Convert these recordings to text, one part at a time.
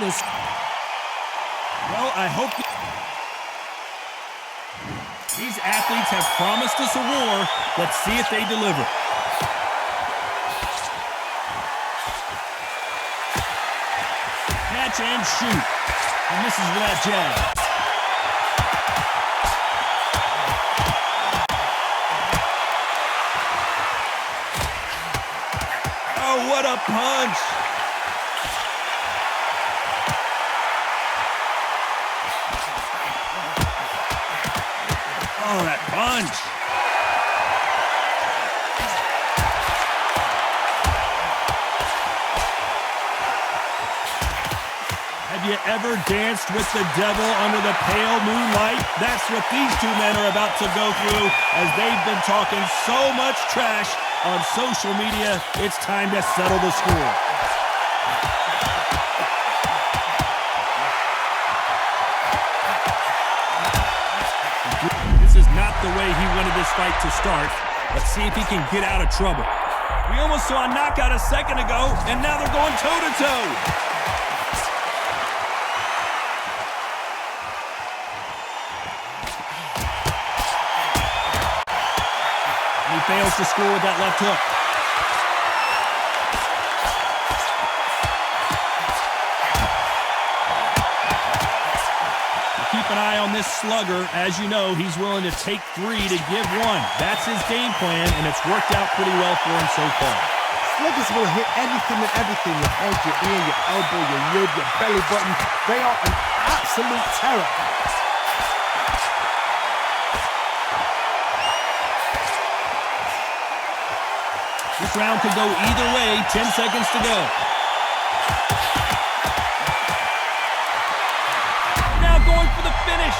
this. Well, I hope these athletes have promised us a war. Let's see if they deliver. Catch and shoot. And this is that jab. Oh, what a punch. Oh, that punch. Have you ever danced with the devil under the pale moonlight? That's what these two men are about to go through as they've been talking so much trash on social media. It's time to settle the score. The way he wanted this fight to start. Let's see if he can get out of trouble. We almost saw a knockout a second ago, and now they're going toe-to-toe. He fails to score with that left hook. Keep an eye on this slugger. As you know, he's willing to take 3 to give 1. That's his game plan, and it's worked out pretty well for him so far. Sluggers will hit anything and everything. Your head, your ear, your elbow, your rib, your belly button. They are an absolute terror. This round could go either way. 10 seconds to go. Going for the finish.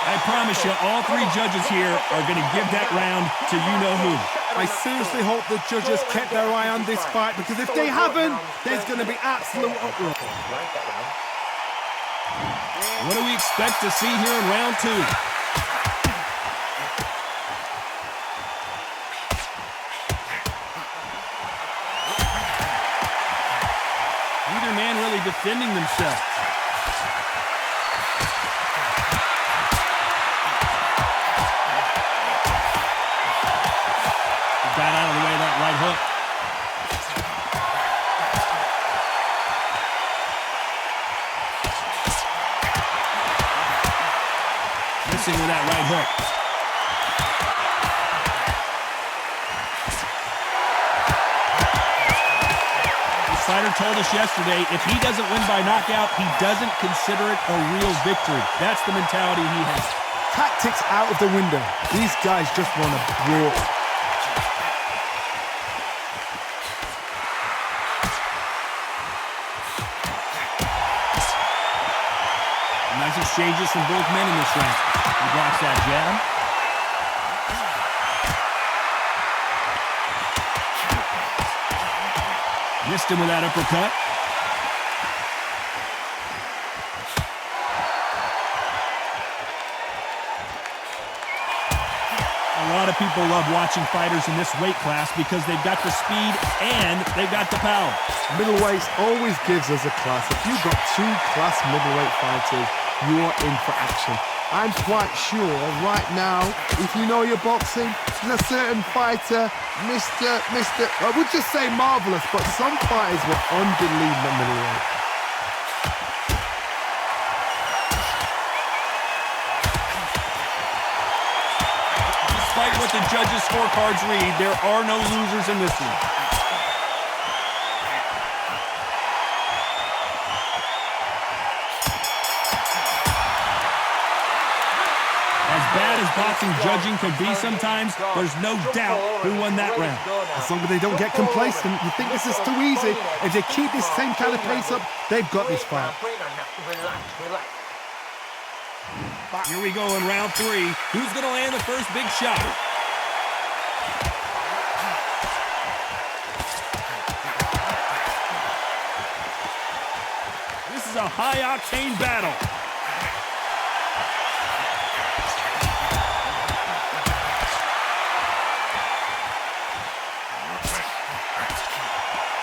I promise you, all 3 judges here are going to give that round to you-know-who. I seriously hope the judges kept their eye on this fight, because if they haven't, there's going to be absolute uproar. What do we expect to see here in round 2? Neither man really defending themselves. He got out of the way of that right hook. Missing with that right hook. Fighter told us yesterday, if he doesn't win by knockout, he doesn't consider it a real victory. That's the mentality he has. Tactics out of the window. These guys just want to brawl. Nice exchanges from both men in this round. He blocks that jab. Missed him with that uppercut. A lot of people love watching fighters in this weight class because they've got the speed and they've got the power. Middleweights always gives us a class. If you've got 2 class middleweight fighters, you are in for action. I'm quite sure right now, if you know your boxing, there's a certain fighter, I would just say marvelous, but some fighters were unbelievable middleweight. Despite what the judges' scorecards read, there are no losers in this one. As bad as boxing judging can be sometimes, there's no doubt who won that round. As long as they don't get complacent, you think this is too easy. If they keep this same kind of pace up, they've got this fight. Here we go in round 3. Who's going to land the first big shot? This is a high-octane battle.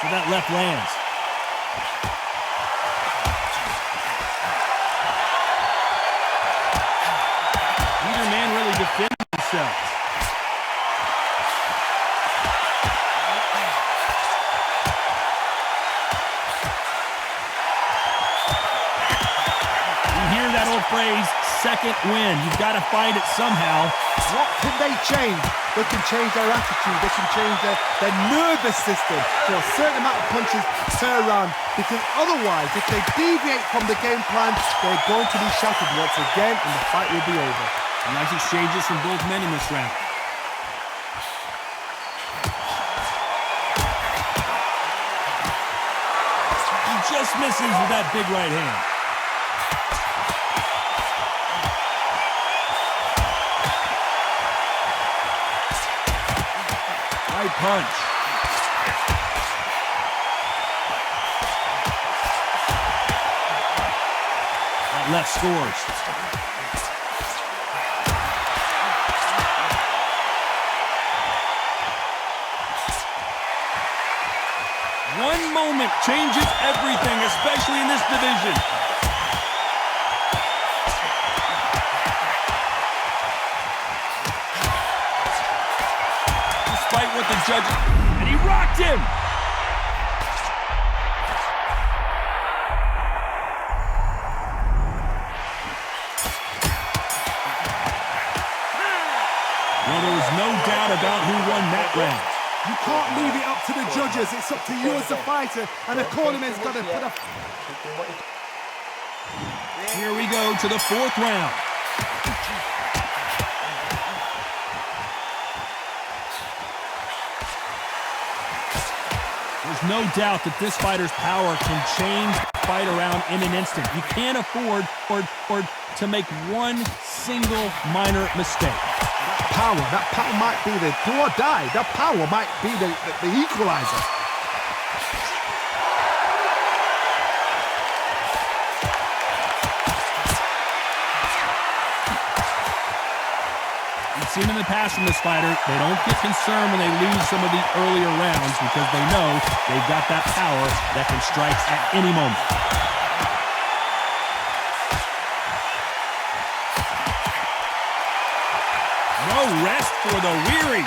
So that left lands. Neither man really defended themselves. You hear that old phrase, second win. You've got to find it somehow. What can they change? They can change their attitude. They can change their nervous system for a certain amount of punches per round. Because otherwise, if they deviate from the game plan, they're going to be shattered once again and the fight will be over. Nice exchanges from both men in this round. He just misses with that big right hand. Right punch. That left scores. One moment changes everything, especially in this division. Despite what the judge... And he rocked him! Well, there was no doubt about who won that round. You can't leave it up to the judges. It's up to you as the fighter, and the cornerman's got to put a... Here we go to the fourth round. There's no doubt that this fighter's power can change the fight around in an instant. You can't afford to make one single minor mistake. That power might be the do or die. That power might be the equalizer. We've seen in the past from this fighter, they don't get concerned when they lose some of the earlier rounds because they know they've got that power that can strike at any moment. No rest for the weary.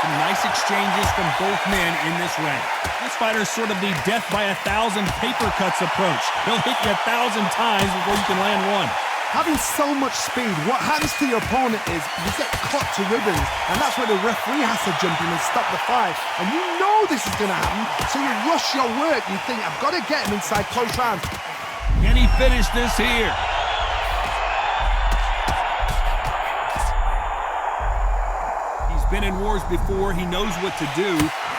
Some nice exchanges from both men in this round. This fighter's sort of the death by 1,000 paper cuts approach. He'll hit you 1,000 times before you can land one. Having so much speed, what happens to your opponent is you get cut to ribbons, and that's where the referee has to jump in and stop the fight. And you know this is going to happen, so you rush your work. You think, I've got to get him inside close rounds. Can he finish this here? He's been in wars before. He knows what to do,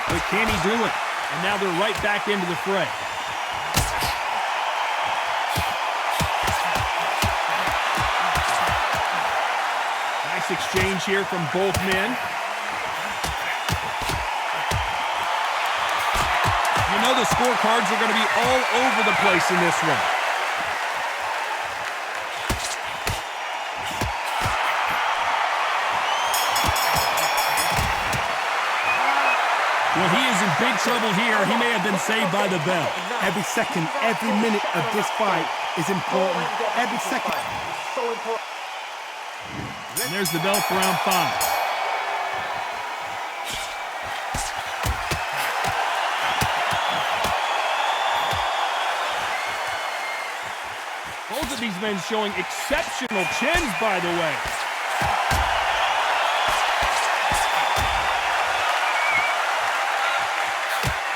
but can he do it? And now they're right back into the fray. Exchange here from both men. You know the scorecards are going to be all over the place in this one. Well, he is in big trouble here. He may have been saved by the bell. Every second, every minute of this fight is important. Every second. So important. And there's the bell for round 5. Both of these men showing exceptional chins, by the way.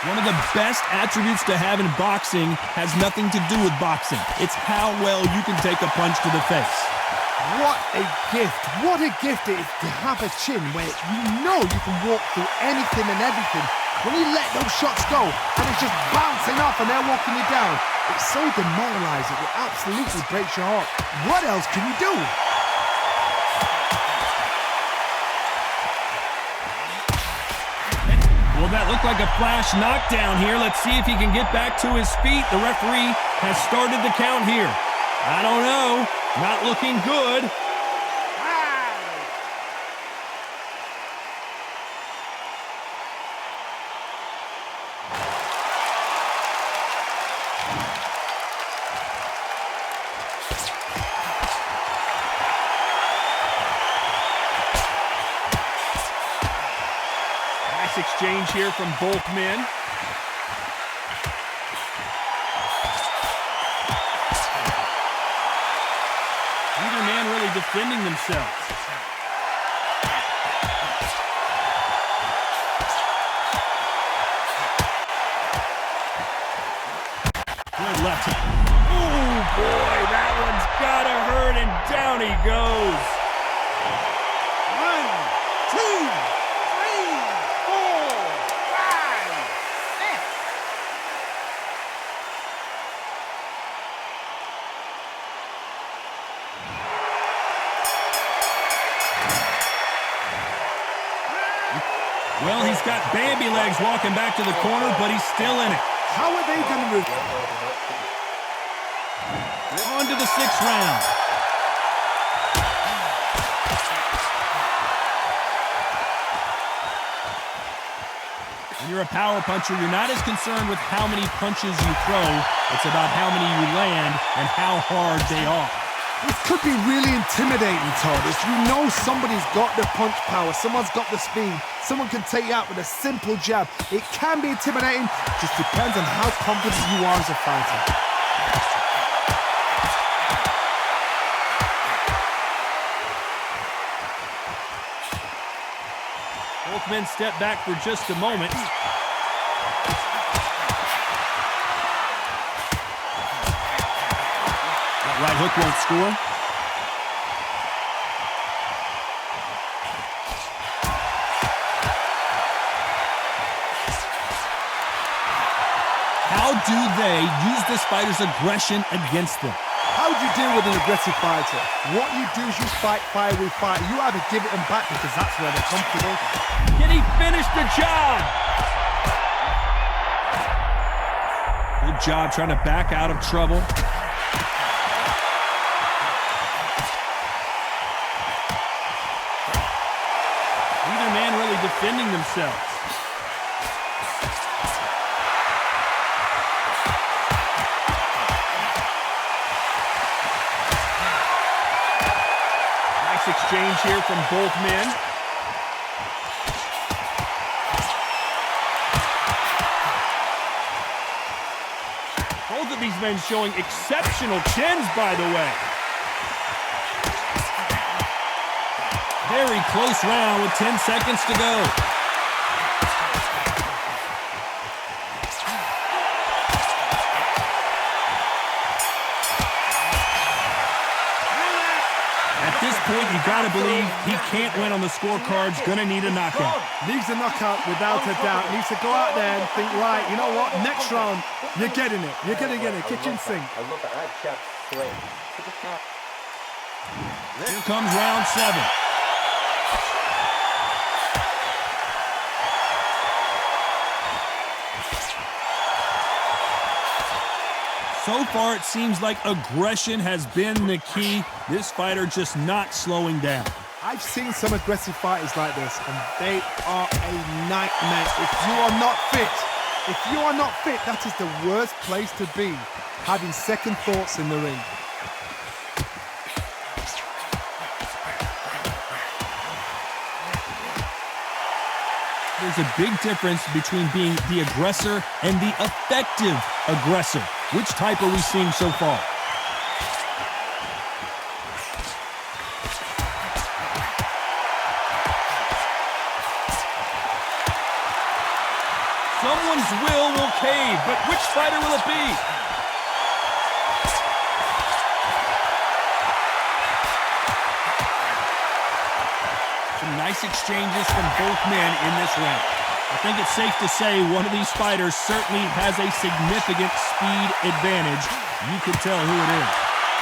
One of the best attributes to have in boxing has nothing to do with boxing. It's how well you can take a punch to the face. What a gift. What a gift it is to have a chin where you know you can walk through anything and everything. When you let those shots go and it's just bouncing off and they're walking you down, it's so demoralizing. It absolutely breaks your heart. What else can you do? Well, that looked like a flash knockdown here. Let's see if he can get back to his feet. The referee has started the count here. I don't know. Not looking good. Nice exchange here from both men. Neither man really defending themselves. Good left. Oh, boy, that one's gotta hurt, and down he goes. 1, 2, 3, 4, 5, 6. Well, he's got Bambi legs walking back to the corner, but he's still in it. How are they going to move? On to the 6th round. When you're a power puncher, you're not as concerned with how many punches you throw. It's about how many you land and how hard they are. This could be really intimidating, Todd. If you know somebody's got the punch power, someone's got the speed, someone can take you out with a simple jab. It can be intimidating, just depends on how confident you are as a fighter. Both men step back for just a moment. That right hook won't score. How do they use this fighter's aggression against them? How do you deal with an aggressive fighter? What you do is you fight fire with fire. You either give it them back because that's where they're comfortable. Can he finish the job? Good job trying to back out of trouble. Neither man really defending themselves. Nice exchange here from both men. Both of these men showing exceptional chins, by the way. Very close round with 10 seconds to go. At this point, you gotta believe he can't win on the scorecards, gonna need a knockout. Needs a knockout without a doubt. Needs to go out there and think, right, you know what, next round, you're getting it. You're gonna get it, kitchen sink. Here comes round 7. So far, it seems like aggression has been the key. This fighter just not slowing down. I've seen some aggressive fighters like this, and they are a nightmare. If you are not fit, that is the worst place to be, having second thoughts in the ring. There's a big difference between being the aggressor and the effective aggressor. Which type are we seeing so far? Someone's will cave, but which fighter will it be? Some nice exchanges from both men in this round. I think it's safe to say one of these fighters certainly has a significant speed advantage. You can tell who it is.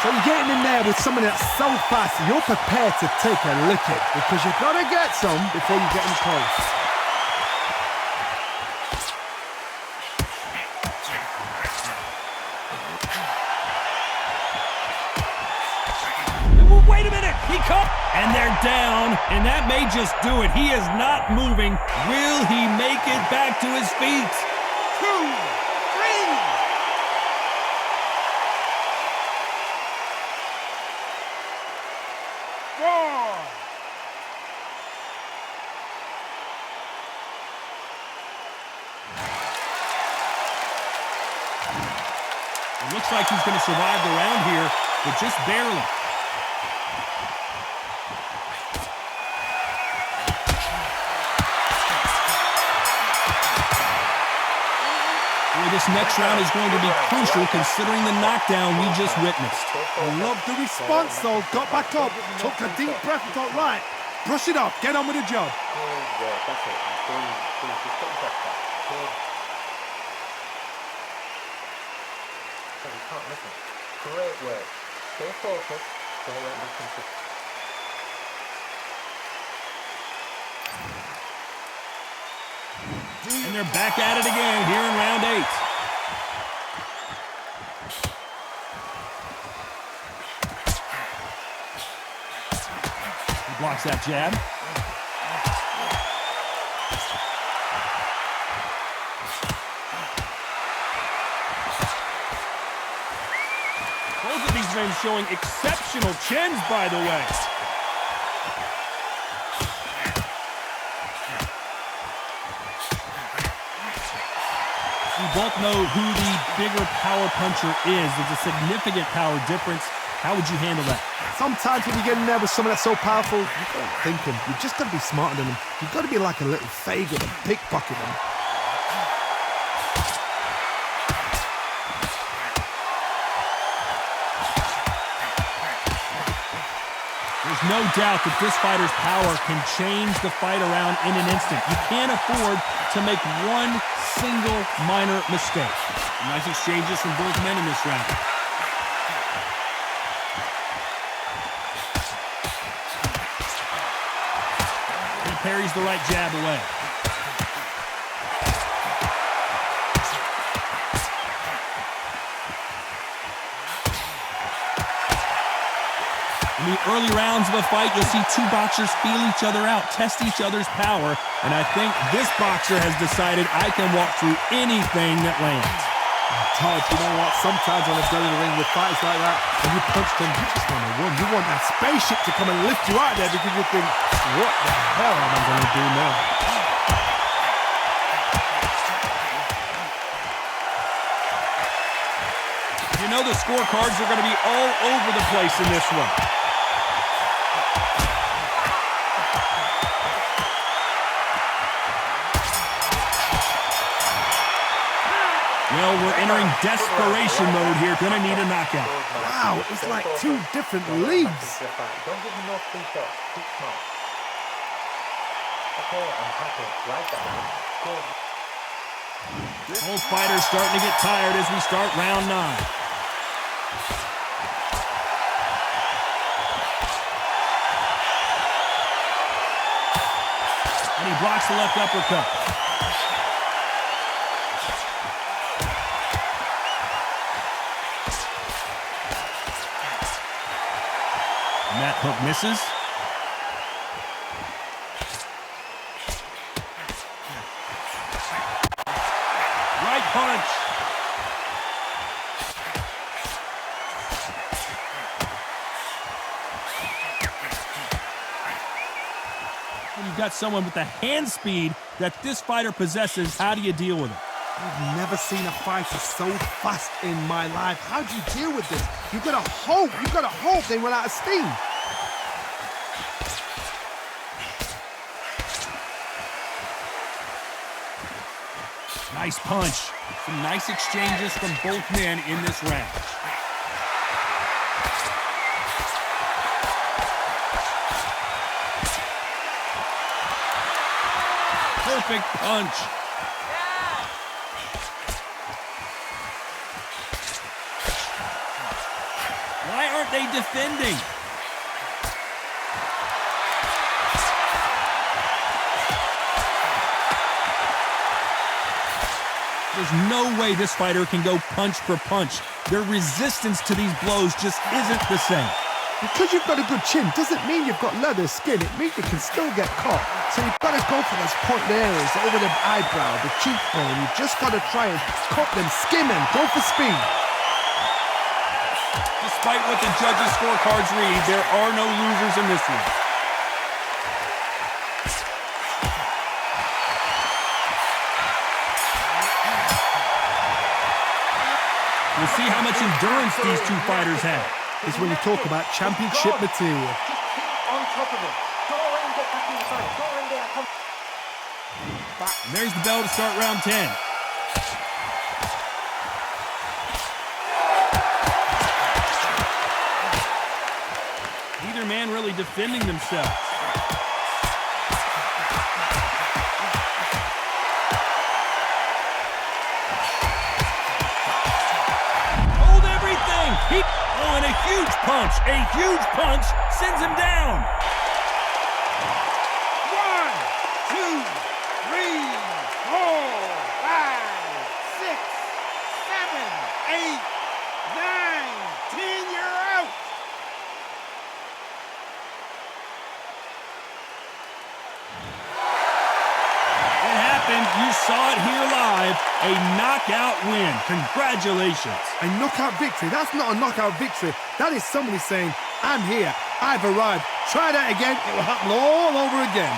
So you're getting in there with someone that's so fast, you're prepared to take a licking because you've got to get some before you get in close. He cut, and they're down, and that may just do it. He is not moving. Will he make it back to his feet? 2, 3. It looks like he's going to survive the round here, but just barely. Boy, this next round is going to be crucial considering the knockdown we just witnessed. I love the response, though. Got back up, took a deep breath and thought, right, brush it off, get on with the job. Great work. Stay focused. Don't let me confuse. And they're back at it again here in round 8. He blocks that jab. Both of these men showing exceptional chins, by the way. We both know who the bigger power puncher is. There's a significant power difference. How would you handle that? Sometimes when you get in there with someone that's so powerful, you can't think him. You've just got to be smarter than him. You've got to be like a little faggot and pickpocket him. There's no doubt that this fighter's power can change the fight around in an instant. You can't afford to make one single minor mistake. Nice exchanges from both men in this round. He parries the right jab away. In the early rounds of a fight, you'll see two boxers feel each other out, test each other's power, and I think this boxer has decided I can walk through anything that lands. Todd, you know what? Sometimes when I've done in the ring with fights like that, when you punch them, you just want to win. You want that spaceship to come and lift you out there because you think, what the hell am I going to do now? You know the scorecards are going to be all over the place in this one. Well, we're entering desperation mode here. Gonna need a knockout. Wow, it's like two different leagues. Don't give me no free shots. Keep smart. Okay, I'm happy. Like that. Good. Both fighters starting to get tired as we start round 9. And he blocks the left uppercut. And that hook misses. Right punch. When you've got someone with the hand speed that this fighter possesses, how do you deal with it? I've never seen a fighter so fast in my life. How do you deal with this? You've got to hope they run out of steam. Nice punch. Some nice exchanges from both men in this round. Perfect punch. Why aren't they defending? There's no way this fighter can go punch for punch. Their resistance to these blows just isn't the same. Because you've got a good chin doesn't mean you've got leather skin. It means you can still get caught. So you've got to go for those point areas over the eyebrow, the cheekbone. You've just got to try and cut them, skim them, go for speed. Despite what the judges' scorecards read, there are no losers in this one. We'll see how much endurance these two fighters have. Is when you talk about championship material. On top of it. Go and get back inside. Go in there. Come. And there's the bell to start round 10. Neither man really defending themselves. Hold everything! Oh, and a huge punch! A huge punch sends him down! 1, 2, 3, 4, 5, 6, 7, 8, 9, 10, you're out! It happened. You saw it here live. A knockout win. Congratulations. A knockout victory. That's not a knockout victory. That is somebody saying, I'm here. I've arrived. Try that again. It will happen all over again.